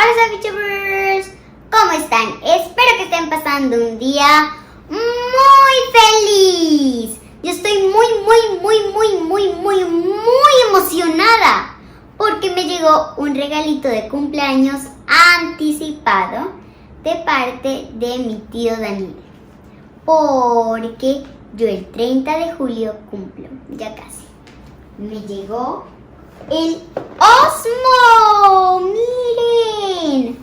Hola VTubers, ¿cómo están? Espero que estén pasando un día muy feliz. Yo estoy muy emocionada porque me llegó un regalito de cumpleaños anticipado de parte de mi tío Daniel, porque yo el 30 de julio cumplo, ya casi. Me llegó el Osmo. ¡Miren!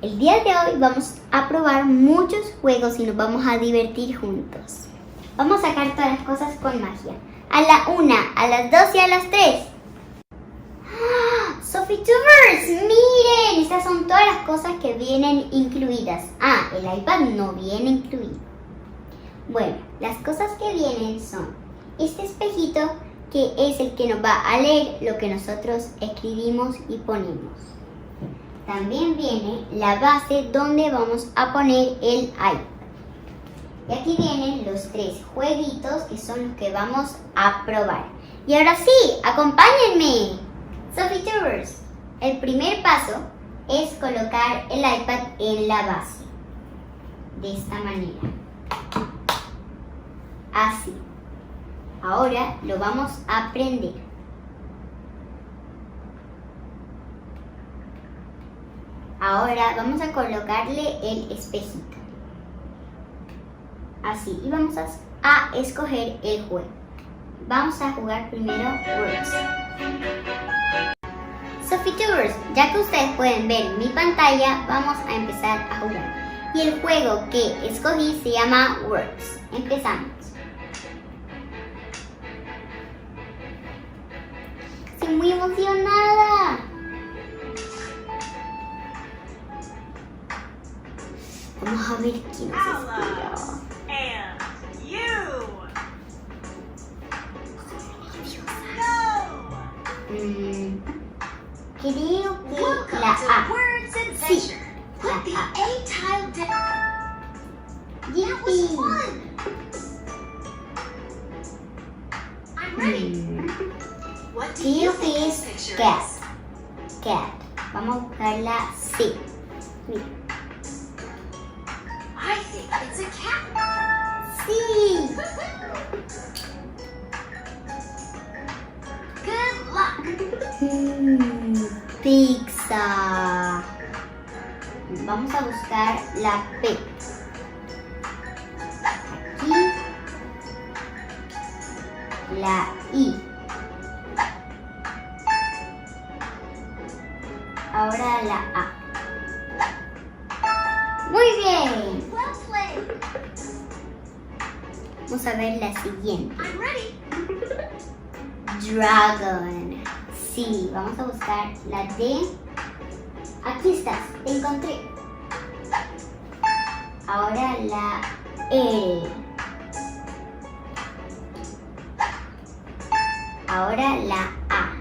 El día de hoy vamos a probar muchos juegos y nos vamos a divertir juntos. Vamos a sacar todas las cosas con magia. A la 1, a las 2 y a las 3. SophieTubers, miren, estas son todas las cosas que vienen incluidas. El iPad no viene incluido. Bueno, las cosas que vienen son este espejito, que es el que nos va a leer lo que nosotros escribimos y ponemos. También viene la base donde vamos a poner el iPad. Y aquí vienen los 3 jueguitos que son los que vamos a probar. Y ahora sí, acompáñenme. SophieTubers, el primer paso es colocar el iPad en la base. De esta manera. Así. Ahora lo vamos a prender. Ahora vamos a colocarle el espejito. Así. Y vamos a escoger el juego. Vamos a jugar primero Words. SophieTubers, ya que ustedes pueden ver mi pantalla, vamos a empezar a jugar. Y el juego que escogí se llama Words. Empezamos. Estoy muy emocionada. Vamos a ver quién nos escribió. Creo que la A. Sí, la A. Yippee. Creo que es cat. Cat. Vamos a buscar la C. Mira. I think it's a cat. Sí. Good luck. Pizza. Vamos a buscar la P. Aquí. La I. Ahora la A. Muy bien. Well played. Vamos a ver la siguiente. I'm ready. Dragon. Sí, vamos a buscar la D. Aquí estás, te encontré. Ahora la E. Ahora la A.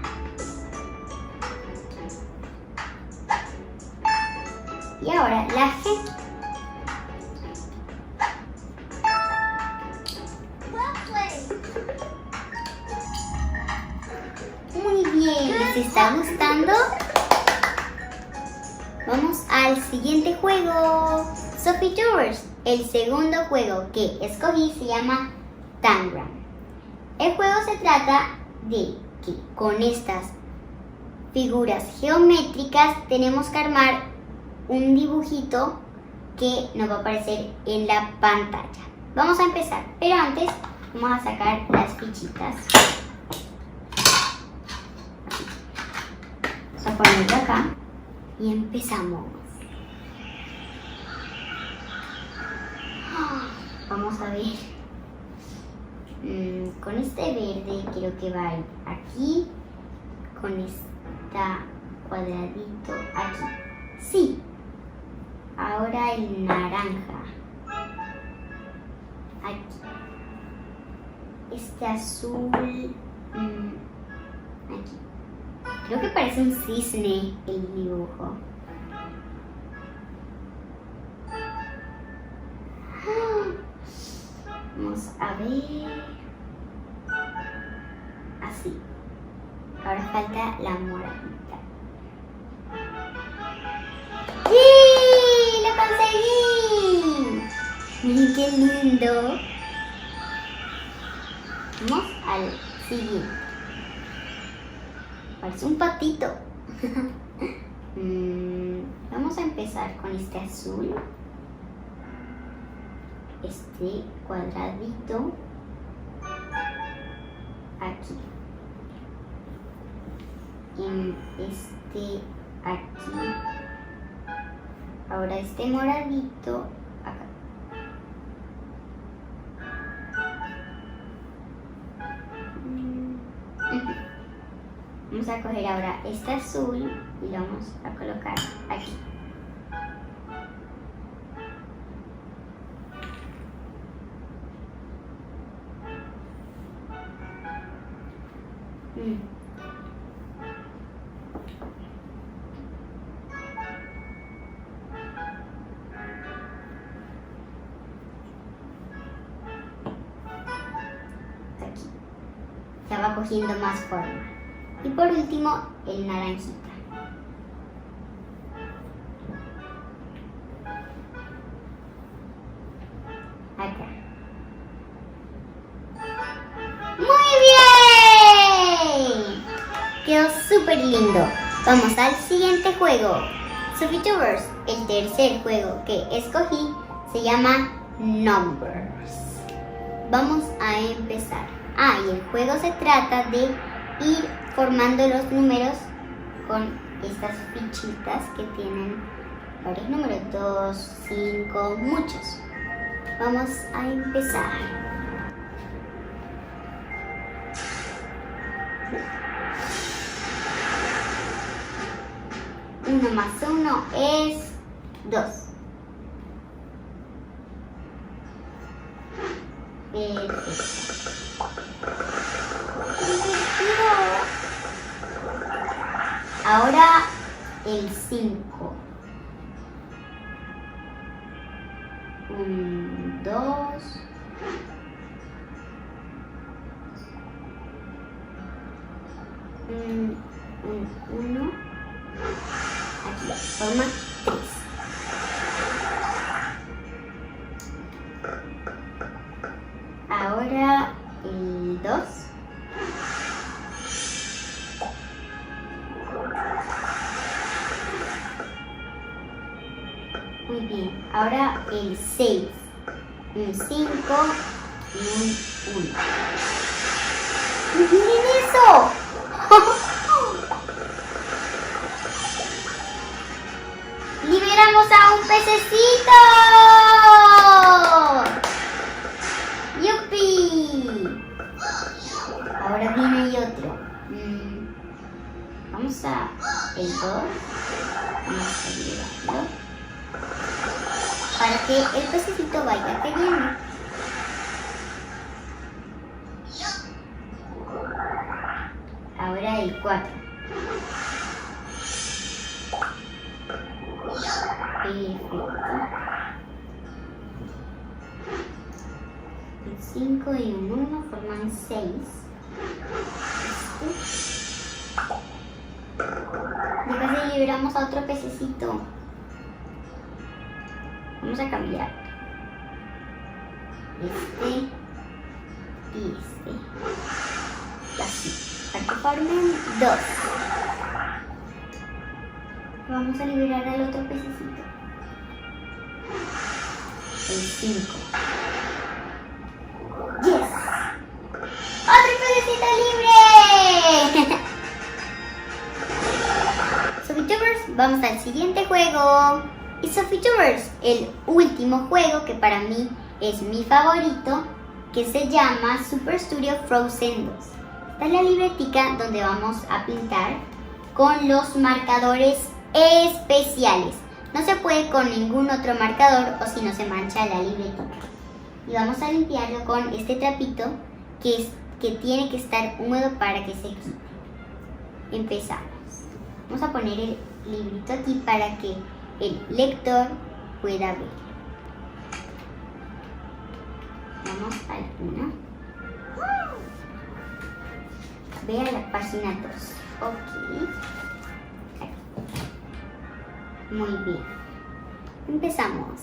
Y ahora la G. Well played. Muy bien, ¿les está gustando? Vamos al siguiente juego. SophieTubers, el segundo juego que escogí se llama Tangram. El juego se trata de que con estas figuras geométricas tenemos que armar un dibujito que nos va a aparecer en la pantalla. Vamos a empezar, pero antes vamos a sacar las fichitas. Vamos a ponerlo acá y empezamos. Vamos a ver. Con este verde quiero que vaya aquí, con esta cuadradito aquí. Sí. Ahora el naranja. Aquí. Este azul. Aquí. Creo que parece un cisne el dibujo. Vamos a ver. Así. Ahora falta la moradita. Miren qué lindo. Vamos al siguiente. Parece un patito. Vamos a empezar con este azul. Este cuadradito. Aquí. En este aquí. Ahora este moradito acá. Vamos a coger ahora este azul y lo vamos a colocar aquí. Aquí. Ya va cogiendo más forma. Y por último, el naranjita. Acá. ¡Muy bien! Quedó súper lindo. Vamos al siguiente juego. SophieTubers, el tercer juego que escogí se llama Numbers. Vamos a empezar. Y el juego se trata de ir formando los números con estas fichitas que tienen varios números, 2, 5, muchos. Vamos a empezar. Uno más uno es 2. Ahora el 5. 1, 2. Uno. Aquí, forma 3. Ahora el 2. Muy bien, ahora el 6. Un 5 y un 1. ¡Miren eso! ¡Liberamos a un pececito! ¡Yupi! Ahora viene el otro. Vamos a el 2. Vamos a liberarlo. Para que el pececito vaya cayendo. Ahora el 4. Perfecto. El 5 y un 1 forman 6. Ya casi liberamos a otro pececito. Vamos a cambiar este y este. Así, para que formen 2. Vamos a liberar al otro pececito. El 5. ¡Yes! ¡Otro pececito libre! SophieTubers, vamos al siguiente juego. Y SophieTubers, el último juego que para mí es mi favorito, que se llama Super Studio Frozen 2. Esta es la libretica donde vamos a pintar con los marcadores especiales. No se puede con ningún otro marcador o si no se mancha la libretica. Y vamos a limpiarlo con este trapito que tiene que estar húmedo para que se quite. Empezamos. Vamos a poner el librito aquí para que el lector pueda ver. Vamos al 1. Ve a la página 2. Ok. Aquí. Muy bien. Empezamos.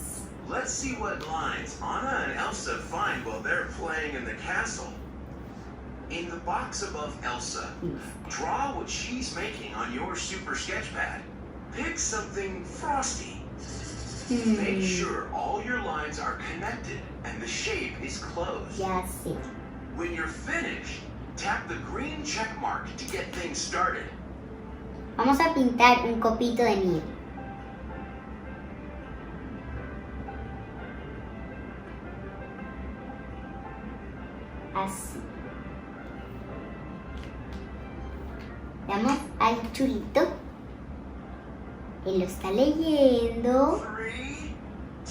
Let's see what lines Anna and Elsa find while they're playing in the castle. In the box above Elsa, draw what she's making on your super sketch pad. Pick something frosty. Make sure all your lines are connected and the shape is closed. Ya sé. When you're finished, tap the green check mark to get things started. Vamos a pintar un copito de nieve. Así. Damos al chulito. Él lo está leyendo. 3,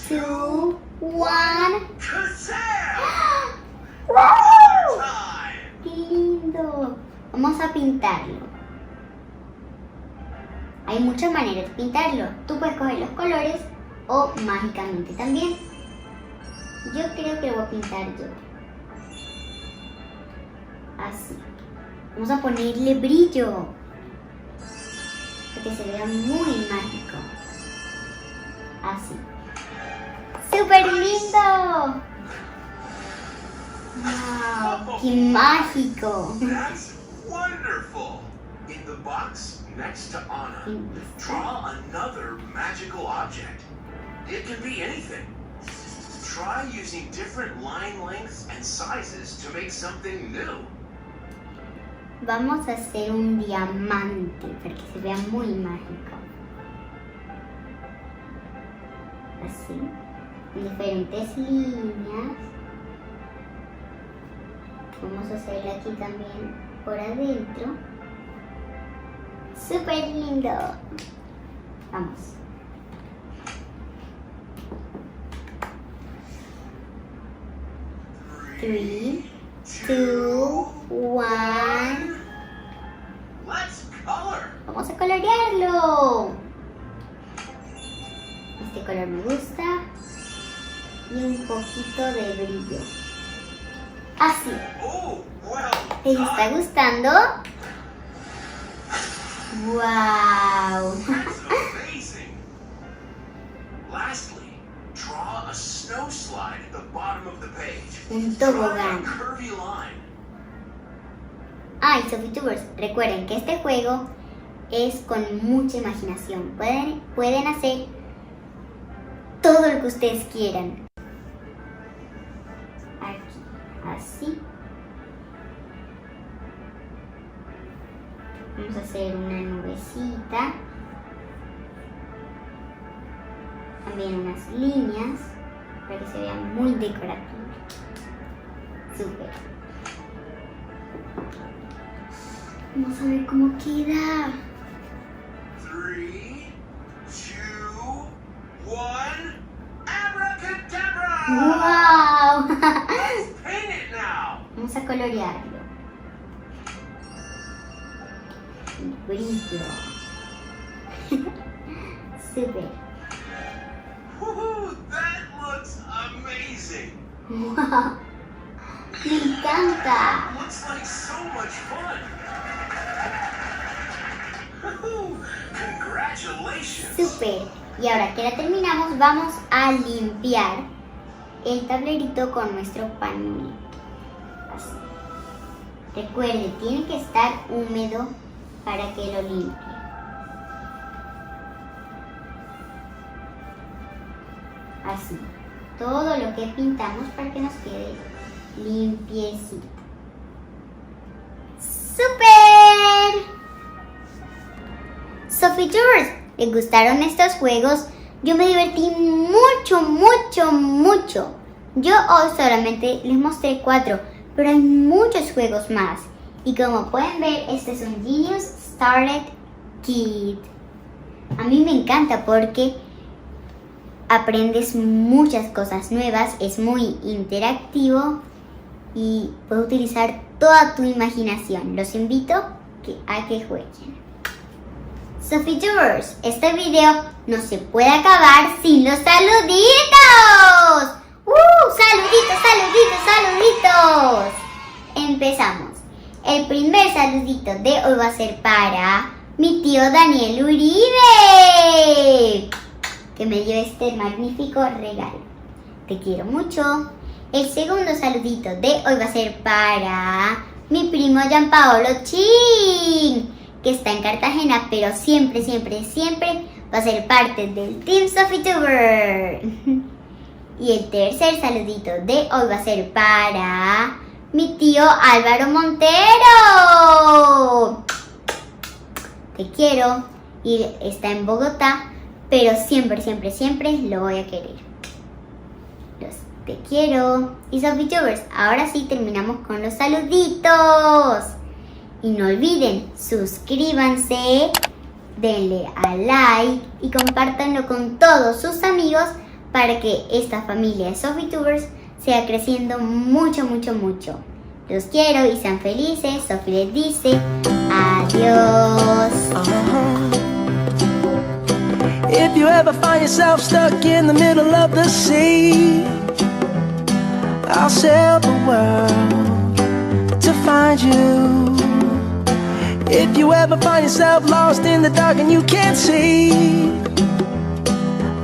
2, 1. Kazam! ¡Wow! Time! ¡Qué lindo! Vamos a pintarlo. Hay muchas maneras de pintarlo. Tú puedes coger los colores o mágicamente también. Yo creo que lo voy a pintar yo. Así. Vamos a ponerle brillo. Para que se vea muy mágico. Así. ¡Súper lindo! ¡Wow! ¡Qué mágico! That's wonderful! In the box next to Anna, draw another magical object. It can be anything. Try using different line lengths and sizes to make something new. Vamos a hacer un diamante para que se vea muy mágico. Así, en diferentes líneas. Vamos a hacerlo aquí también por adentro. ¡Súper lindo! Vamos. Three, 2, 1. Let's color. Vamos a colorearlo. Este color me gusta. Y un poquito de brillo. Así. Oh, well ¿Te está done. gustando? ¡Wow! That's amazing. Lastly, draw a snow slide at the bottom of the page. Un Draw a tobogán. curvy line. Ay, SophieTubers, recuerden que este juego es con mucha imaginación. Pueden hacer todo lo que ustedes quieran. Aquí, así. Vamos a hacer una nubecita. También unas líneas para que se vea muy decorativo. Súper. Vamos a ver cómo queda. 3, 2, 1. Abracadabra! ¡Wow! Paint it now. Vamos a colorearlo. Y brillo. Súper. Woohoo! That looks amazing. ¡Wow! Me encanta. Looks like so much fun. Woohoo! Congratulations. Súper. Y ahora que la terminamos, vamos a limpiar el tablerito con nuestro pañuelo. Así. Recuerde, tiene que estar húmedo para que lo limpie. Así. Todo lo que pintamos para que nos quede limpiecito. ¡Súper! SophieTubers, ¿les gustaron estos juegos? Yo me divertí mucho, mucho, mucho. Yo hoy solamente les mostré 4, pero hay muchos juegos más. Y como pueden ver, este es un Genius Starter Kit. A mí me encanta porque aprendes muchas cosas nuevas, es muy interactivo y puedes utilizar toda tu imaginación. Los invito a que jueguen. SophieTubers, este video no se puede acabar sin los saluditos. ¡Saluditos, saluditos, saluditos! Empezamos. El primer saludito de hoy va a ser para mi tío Daniel Uribe, que me dio este magnífico regalo. Te quiero mucho. El segundo saludito de hoy va a ser para mi primo Gianpaolo Chin, que está en Cartagena, pero siempre va a ser parte del Team SophieTuber. Y el tercer saludito de hoy va a ser para mi tío Álvaro Montero. Te quiero. Y está en Bogotá, pero siempre lo voy a querer. Te quiero. Y SophieTubers, ahora sí terminamos con los saluditos. Y no olviden, suscríbanse, denle a like y compártanlo con todos sus amigos para que esta familia de SophieTubers siga creciendo mucho. Los quiero y sean felices. Sophie les dice adiós. If you ever find yourself stuck in the middle of the sea, I'll sail the world to find you. If you ever find yourself lost in the dark and you can't see,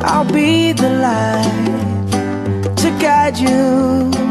I'll be the light to guide you.